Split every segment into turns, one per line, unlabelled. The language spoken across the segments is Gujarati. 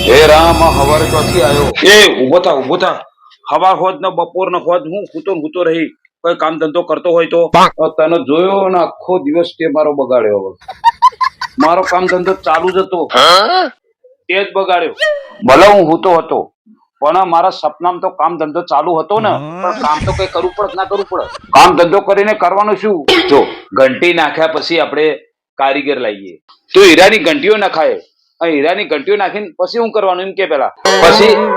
હે રામ હવાર ચોથી આવ્યો એ ઉભો થા હવાર હોત ને બપોર ને હોત હું કૂતો રહી કોઈ કામ ધંધો કરતો હોય તો તને જોયો ને આખો દિવસ તે મારો બગાડ્યો હવે મારો કામ ધંધો ચાલુ જ હતો તે જ બગાડ્યો ભલે હું હૂતો હતો પણ મારા સપનામાં તો કામ ધંધો ચાલુ હતો ને પણ કામ તો કઈ કરવું પડે ના કરવું પડે કામ ધંધો કરીને કરવાનું શું જો ઘંટી નાખ્યા પછી આપણે કારીગર લાવીએ તો હીરાની ઘંટીઓ નખાય હીરાની ઘંટીઓ નાખીને પછી હું કરવાનું એમ કે પેલા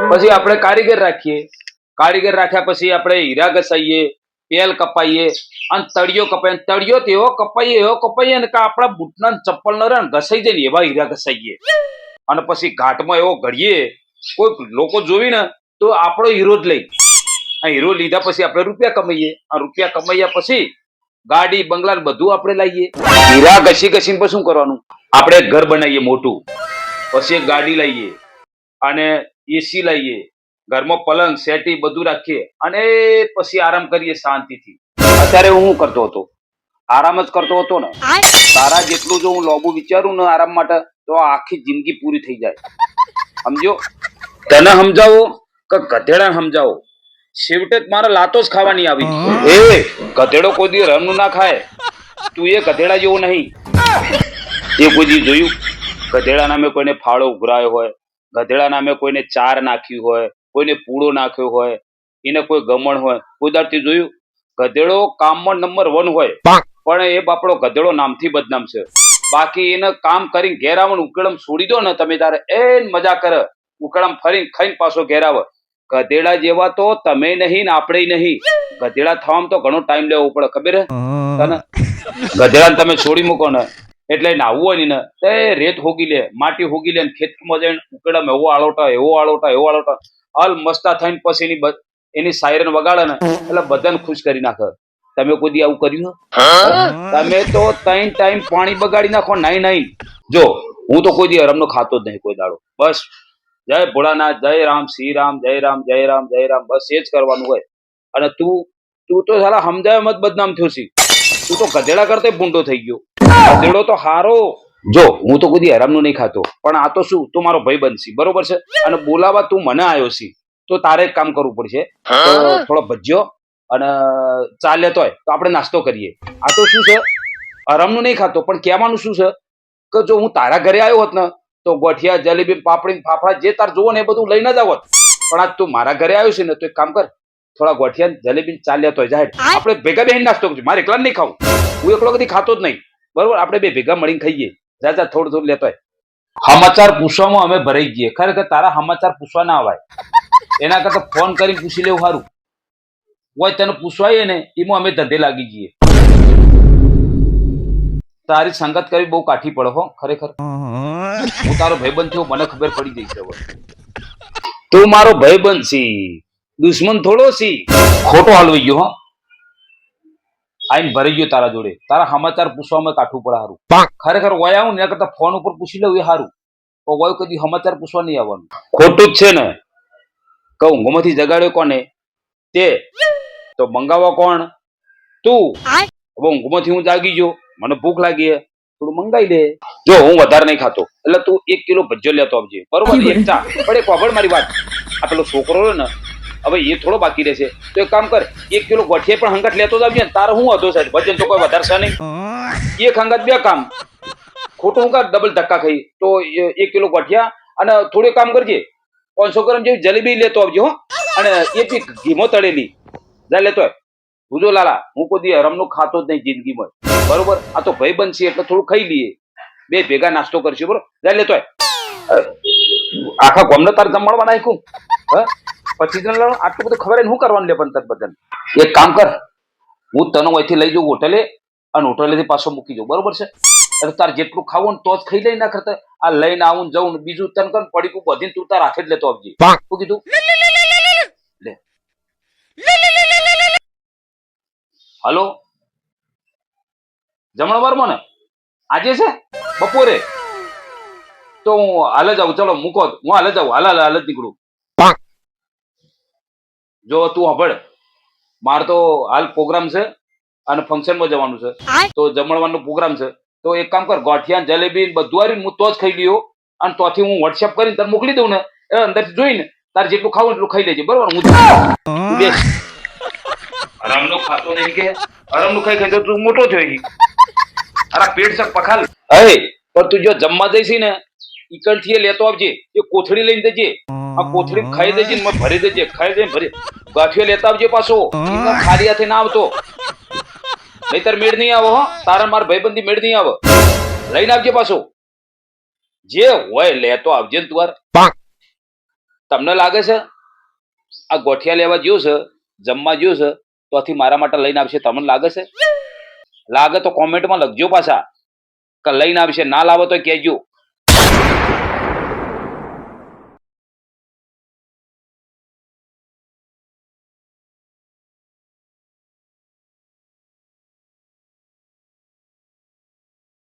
પછી આપણે કારીગર રાખીએ કારીગર રાખ્યા પછી આપણે હીરા ઘસાઈએ પેલ કપાઈએ અને તળિયો કપાઈએ તળિયો તેવો કપાઈએ ને કે આપણા બૂટના ચપ્પલ ન રહે ઘસાઈ જાય ને એવા હીરા ઘસાઈએ અને પછી ઘાટમાં એવો ઘડીએ કોઈ લોકો જોવી ને તો આપણો હીરો જ લઈ આ હીરો લીધા પછી આપણે રૂપિયા કમાઈએ આ રૂપિયા કમાયા પછી ગાડી બંગલા બધું આપણે લાવીએ હીરા ઘસી ઘસીને પછી શું કરવાનું આપણે ઘર બનાવીએ મોટું પછી ગાડી લઈએ અને એસી લઈએ ઘરમાં પલંગ સેટી બધું રાખીએ અને પછી આરામ કરીએ શાંતિથી અત્યારે હું કરતો હતો આરામ જ કરતો હતો ને તારા જેટલું જો હું લોબુ વિચારું ને આરામ માટે તો આખી જિંદગી પૂરી થઈ જાય સમજો તને સમજાવો કે ગધેડા સમજાવો છેવટે મારા લાતો જ ખાવાની આવી એ ગધેડો કોઈ દી રમનું ના ખાય તું એ ગધેડા જેવું નહીં એ કોઈ દી જોયું ગધેડા નામે કોઈને ફાળો ઉઘરાયો હોય ગધેડા નામે કોઈને ચાર નાખ્યું હોય કોઈને પૂળો નાખ્યો હોય એને કોઈ ગમણ હોય કોઈ દાડથી જોયું ગધેડો કામમાં નંબર 1 હોય પણ એ બાપડો ગધેડો નામથી બદનામ છે બાકી એને કામ કરીને ઘેર આવે ઉકેડમ છોડી દો ને તમે તારે એ મજા કરે ઉકેડમ ફરીને ખાઈને પાછો ઘેર આવે ગધેડા જેવા તો તમે નહીં ને આપણે નહીં ગધેડા થવામાં તો ઘણો ટાઈમ લેવો પડે ખબર હે તને ગધેડા તમે છોડી મૂકો ને એટલે નાવું હોય ને તે રેત હોગી લે માટી હોગી લે ખેતરમાં જઈને ઉકેડમ એવો આળોટા હાલ મસ્તા થઈને પછી એની સાયરન વગાડે ને એટલે બધાને ખુશ કરી નાખે તમે કોઈ દી આવું કર્યું તમે તો 3 ટાઈમ પાણી બગાડી નાખો નાઈ જો હું તો કોઈ દી હરમનો ખાતો જ નહીં કોઈ દાડો બસ જય ભોળાનાથ જય રામ શ્રી રામ જય રામ બસ એ જ કરવાનું હોય અને તું તો સાલા સમજાય મત બદનામ થયો છી તું તો ગધેડા કરતા ભૂંડો થઈ ગયો ગધેડો તો હારો જો હું તો કોઈ દી હરામનું નહીં ખાતો પણ આ તો શું તું મારો ભાઈ બનશી બરોબર છે અને બોલાવા તું મને આવ્યો છી તો તારે એક કામ કરવું પડશે તો થોડો ભજ્યો અને ચાલે તોય તો આપણે નાસ્તો કરીએ આ તો શું છે હરામનું નહીં ખાતો પણ કહેવાનું શું છે કે જો હું તારા ઘરે આવ્યો હોત ને તો ગોઠિયા જલેબી પાપડી ફાફડા જે તાર જોવો ને એ બધું લઈને જ આવત પણ આજ તું મારા ઘરે આવ્યો છે ને તો એક કામ કર થોડા ગોઠિયા જલેબી ચાલ્યા તોય જાય આપણે ભેગા બેહીને નાસ્તો કરજો મારે એકલા નહીં ખાવું હું એકલો કદી ખાતો જ નહીં બરોબર આપણે બે ભેગા મળીને ખાઈએ જા થોડું લેતો હોય સમાચાર પૂછવામાં અમે ભરાઈ ગઈએ ખરેખર તારા સમાચાર પૂછવા ના આવાય એના કરતા ફોન કરીને પૂછી લેવું સારું હોય તને પૂછવાય ને એમાં અમે ધંધે લાગી જઈએ તારી સંગત કરવી બહુ કાઠી પડે હો ખરેખર હું તારો ભાઈબંધ થયો મને ખબર પડી ગઈ છે તું મારો ભાઈબંધ છી દુશ્મન થોડો છી ખોટો હલવાઈ ગયો હો આઈને ભરી ગયો તારા જોડે તારા સમાચાર પૂછવામાં કાઠું પડે સારું ખરેખર વય આવું ને એના કરતા ફોન ઉપર પૂછી લઉં એ સારું પણ વય કદી સમાચાર પૂછવા નહીં આવવાનું ખોટું જ છે ને કહું ઊંઘમાંથી જગાડ્યો કોને તે તો મંગાવવા કોણ તું હવે ઊંઘમાંથી હું જાગી ગયો મને ભૂખ લાગી થોડું મંગાવી દે જો હું વધારે નહીં ખાતો એટલે તું 1 કિલો ભજ્જો લેતો આવજે બરોબર એક ચા પણ એક વાગડ મારી વાત આ પેલો છોકરો ને હવે એ થોડો બાકી રહેશે તો એક કામ કર 1 કિલો ગોઠિયા પણ હંગાત લેતો જ આવજે ને તારે હું હતો સાહેબ ભજન તો કોઈ વધારે છે નહીં એક હંગાત બે કામ ખોટું હું ડબલ ધક્કા ખાઈ તો 1 કિલો ગોઠિયા અને થોડું કામ કરજે 500 ગ્રામ જેવી જલેબી લેતો આવજો હો અને એક ઘીમો તળેલી જા લેતો ભૂજો લાલા હું કોઈ હરમનું ખાતો જ નહીં જિંદગીમાં બરોબર આ તો ભાઈ બનશે એટલે થોડું ખાઈ લઈએ બે ભેગા નાસ્તો કરશું બરોબર જા લેતો આખા ગામને તાર જમણવા નાખ્યું પછી આટલું બધું ખબર શું કરવાનું લે પણ તર બધાને એક કામ કર હું તને અહીંથી લઈ જાઉં હોટલે અને હોટલેથી પાછો મૂકી જાઉં બરોબર છે એટલે તાર જેટલું ખાવું ને તો જ ખાઈ લઈ ના કરતા આ લઈને આવું જવું ને બીજું તને કર પડીકું બધીને તું તાર હાથે જ લેતો આવજે શું કીધું લે હલો જમણવારમાં ને આજે છે બપોરે તો હું હાલ જ આવું ચલો મૂકો હું હાલ જ આવું હાલ જ નીકળું જો તું સાંભળ મારે તો હાલ પ્રોગ્રામ છે અને ફંક્શનમાં જવાનું છે તો જમણવાનો પ્રોગ્રામ છે તો એક કામ કર, ગોઠિયા ને જલેબી ને બધું આવ્યું હું તો જ ખાઈ લ્યો, અને તોથી હું વોટ્સએપ કરીને તને મોકલી દઉં ને, એ અંદરથી જોઈને તારે જેટલું ખાવું એટલું ખાઈ લેજે, બરોબર? તું બેસ. આરામનો ખાતો નહીં કે આરામનું ખાઈ ખાઈ તો તું મોટો થયો ઈ. અરે પેટ સક પખાલ. હે પણ તું જો જમવા જઈશી ને ઈકણથી એ લેતો આવજે, એ કોથળી લઈને જજે, આ કોથળી ખાઈ દેજે ને ભરી દેજે, ખાઈ દે ભરી ગાંઠિયો લેતા આવજે પાછો, એમાં ખાલી હાથે ના આવતો, નહીતર મેળ નહીં આવો. હો, તારા માર ભાઈબંધી મેળ નહીં આવે. લઈને આવજે પાછો, જે હોય લેતો આવજે ને તું. તમને લાગે છે આ ગોઠિયા લેવા જ્યો છે, જમવા જ્યો છે, તો આથી મારા માટે લઈને આવશે? તમને લાગે છે? લાગે તો કોમેન્ટમાં લખજો પાછા કે લઈને આવશે. ના લાવો તો કહેજો.